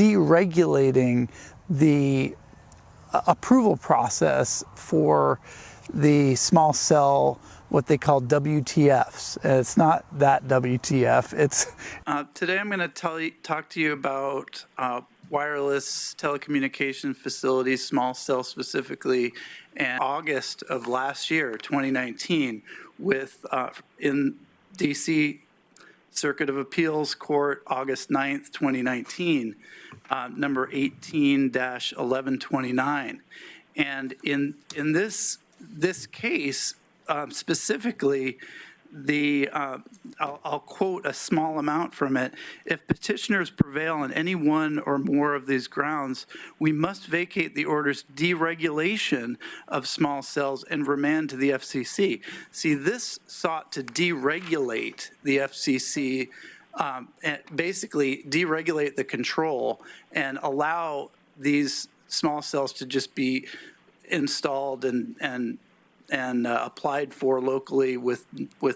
deregulating the approval process for the small cell, what they call WTFs. It's not that WTF. It's today I'm going to talk to you about wireless telecommunication facilities, small cell specifically, and August of last year, 2019, with in DC Circuit of Appeals Court, August 9th, 2019, number 18-1129. And in this case, specifically, I'll quote a small amount from it. If petitioners prevail on any one or more of these grounds, we must vacate the order's deregulation of small cells and remand to the FCC. See, this sought to deregulate the FCC, and basically deregulate the control and allow these small cells to just be installed and applied for locally with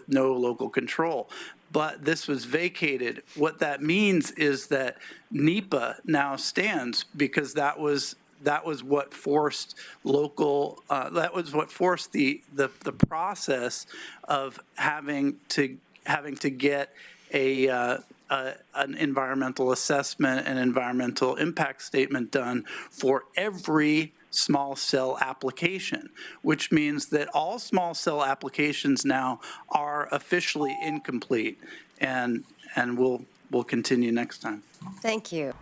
no local control. But this was vacated. What that means is that NEPA now stands, because that was what forced local, that was what forced the process of having to get an environmental assessment and environmental impact statement done for every small cell application, which means that all small cell applications now are officially incomplete, and we'll continue next time. Thank you.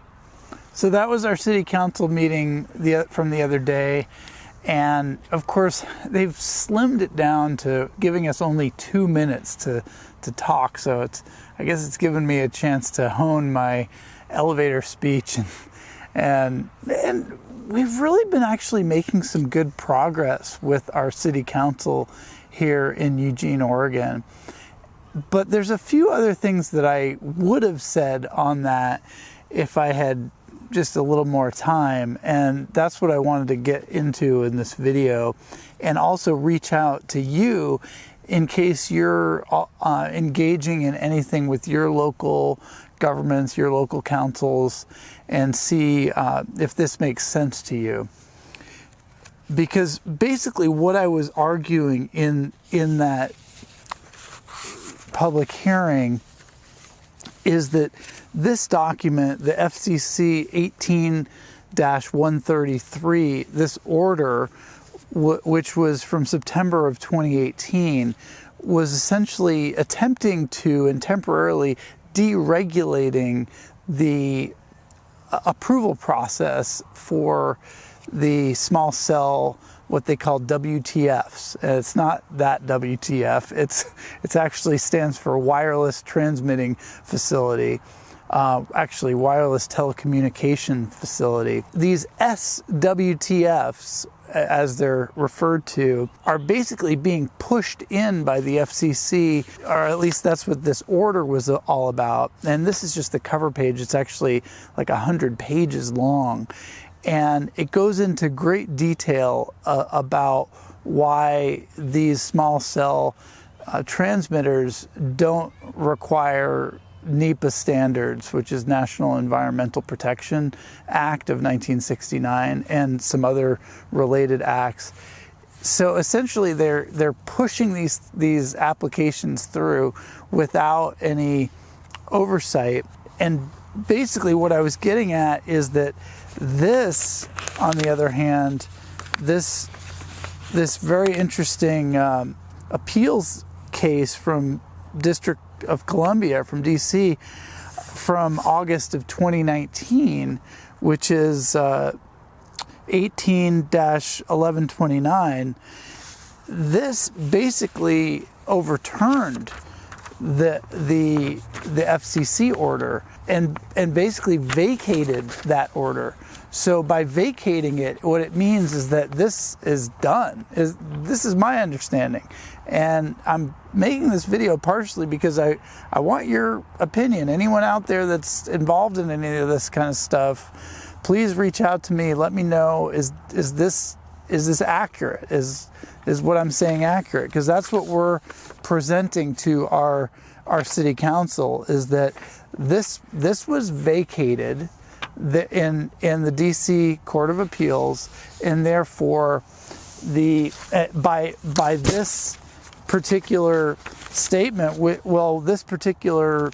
So that was our city council meeting from the other day, and of course they've slimmed it down to giving us only 2 minutes to talk. So I guess it's given me a chance to hone my elevator speech, and we've really been actually making some good progress with our city council here in Eugene, Oregon. But there's a few other things that I would have said on that if I had just a little more time, and that's what I wanted to get into in this video, and also reach out to you in case you're engaging in anything with your local governments, your local councils, and see if this makes sense to you. Because basically what I was arguing in that public hearing is that this document, the FCC 18-133, this order, which was from September of 2018, was essentially attempting to and temporarily deregulating the approval process for the small cell, what they call WTFs. It's not that WTF. It's actually stands for wireless transmitting facility. Actually, wireless telecommunication facility. These SWTFs, as they're referred to, are basically being pushed in by the FCC, or at least that's what this order was all about. And this is just the cover page. It's actually like 100 pages long. And it goes into great detail about why these small cell transmitters don't require NEPA standards, which is National Environmental Protection Act of 1969, and some other related acts. So essentially they're pushing these applications through without any oversight. And basically what I was getting at is that this, on the other hand, this very interesting appeals case from District of Columbia, from DC, from August of 2019, which is 18-1129, this basically overturned the FCC order and basically vacated that order. So by vacating it, what it means is that this is done. This is my understanding. And I'm making this video partially because I want your opinion. Anyone out there that's involved in any of this kind of stuff, please reach out to me. Let me know, is this accurate? Is what I'm saying accurate? Because that's what we're presenting to our city council, is that this was vacated in the DC Court of Appeals, and therefore by this particular statement, well, this particular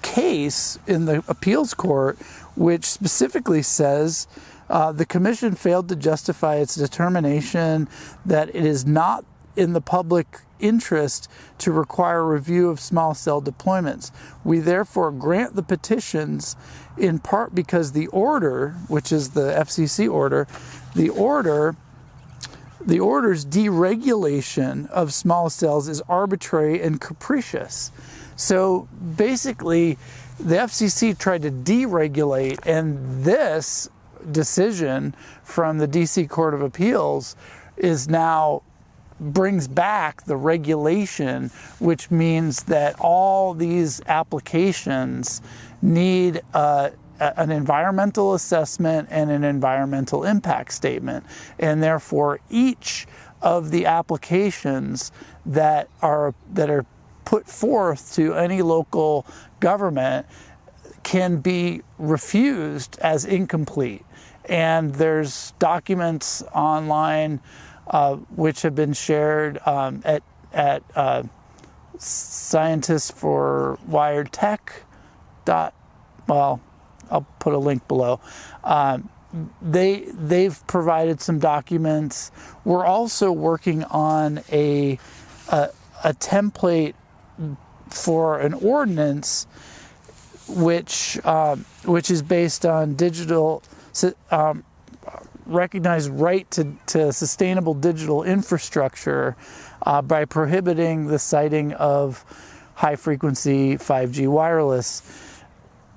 case in the appeals court, which specifically says the commission failed to justify its determination that it is not in the public interest to require review of small cell deployments. We therefore grant the petitions in part because the order, which is the FCC order, the order's deregulation of small cells is arbitrary and capricious. So basically, the FCC tried to deregulate, and this decision from the DC Court of Appeals is now brings back the regulation, which means that all these applications need an environmental assessment and an environmental impact statement, and therefore each of the applications that are put forth to any local government can be refused as incomplete. And there's documents online which have been shared at Scientists for Wired Tech. Well, I'll put a link below. They've provided some documents. We're also working on a template for an ordinance which is based on digital recognized right to sustainable digital infrastructure by prohibiting the siting of high-frequency 5G wireless.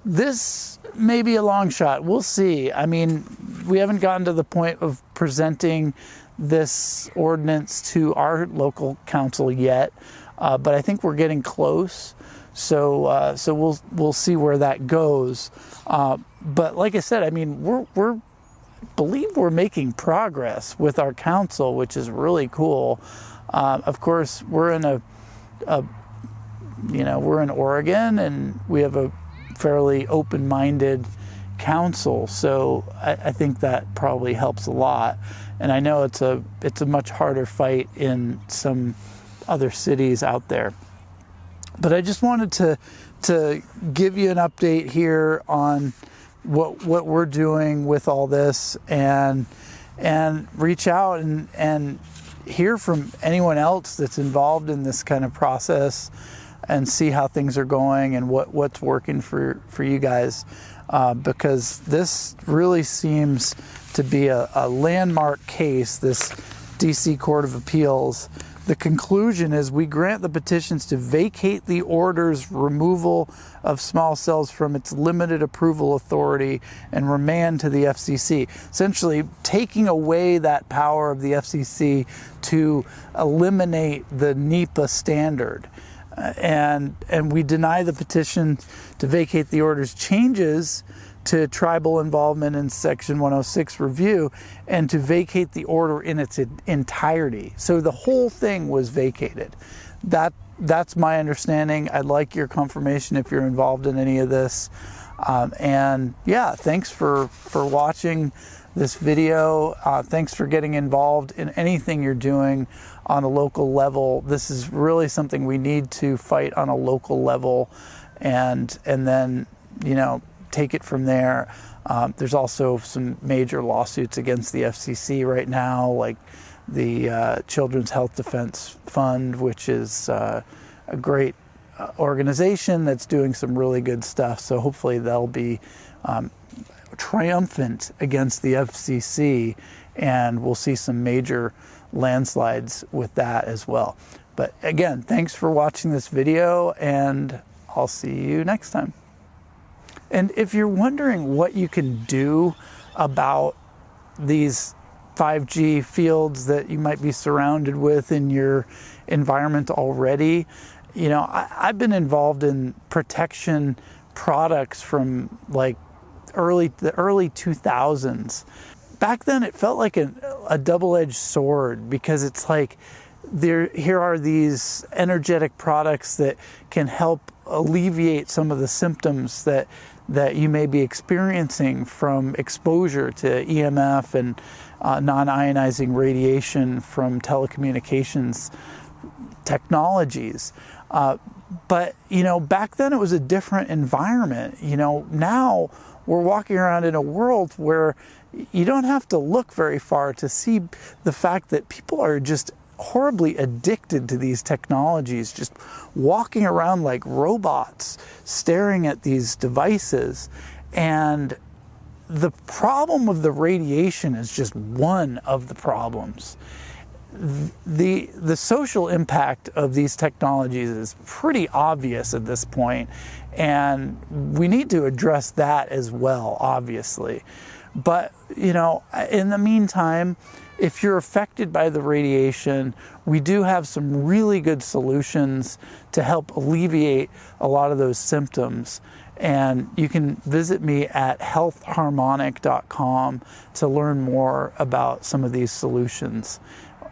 This may be a long shot. We'll see. I mean, we haven't gotten to the point of presenting this ordinance to our local council yet, but I think we're getting close. So we'll see where that goes. But like I said, I mean, we're believe we're making progress with our council, which is really cool. Of course, we're in we're in Oregon, and we have a fairly open-minded council, so I think that probably helps a lot. And I know it's a much harder fight in some other cities out there. But I just wanted to give you an update here on what we're doing with all this, and reach out and hear from anyone else that's involved in this kind of process, and see how things are going and what's working for you guys, because this really seems to be a landmark case, this DC Court of Appeals. The conclusion is we grant the petitions to vacate the order's removal of small cells from its limited approval authority and remand to the FCC, essentially taking away that power of the FCC to eliminate the NEPA standard. And we deny the petition to vacate the order's changes to tribal involvement in Section 106 review, and to vacate the order in its entirety. So the whole thing was vacated. That's my understanding. I'd like your confirmation if you're involved in any of this. And yeah, thanks for watching this video. Thanks for getting involved in anything you're doing on a local level. This is really something we need to fight on a local level, and then, take it from there. There's also some major lawsuits against the FCC right now, like the Children's Health Defense Fund, which is a great organization that's doing some really good stuff. So hopefully they'll be triumphant against the FCC, and we'll see some major landslides with that as well. But again, thanks for watching this video, and I'll see you next time. And if you're wondering what you can do about these 5G fields that you might be surrounded with in your environment already, I've been involved in protection products from like the early 2000s. Back then it felt like a double-edged sword, because it's like here are these energetic products that can help alleviate some of the symptoms that that you may be experiencing from exposure to EMF and non-ionizing radiation from telecommunications technologies. But, you know, back then it was a different environment. You know, now we're walking around in a world where you don't have to look very far to see the fact that people are just horribly addicted to these technologies, just walking around like robots, staring at these devices. And the problem of the radiation is just one of the problems. The social impact of these technologies is pretty obvious at this point, and we need to address that as well, obviously. But, you know, in the meantime, if you're affected by the radiation, we do have some really good solutions to help alleviate a lot of those symptoms. And you can visit me at healthharmonic.com to learn more about some of these solutions.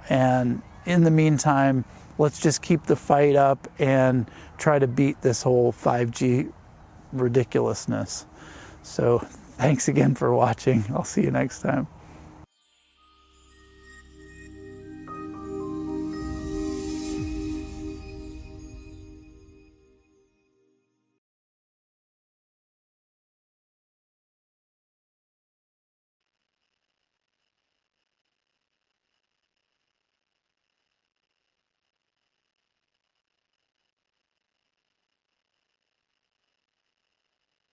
And in the meantime, let's just keep the fight up and try to beat this whole 5G ridiculousness. So thanks again for watching. I'll see you next time.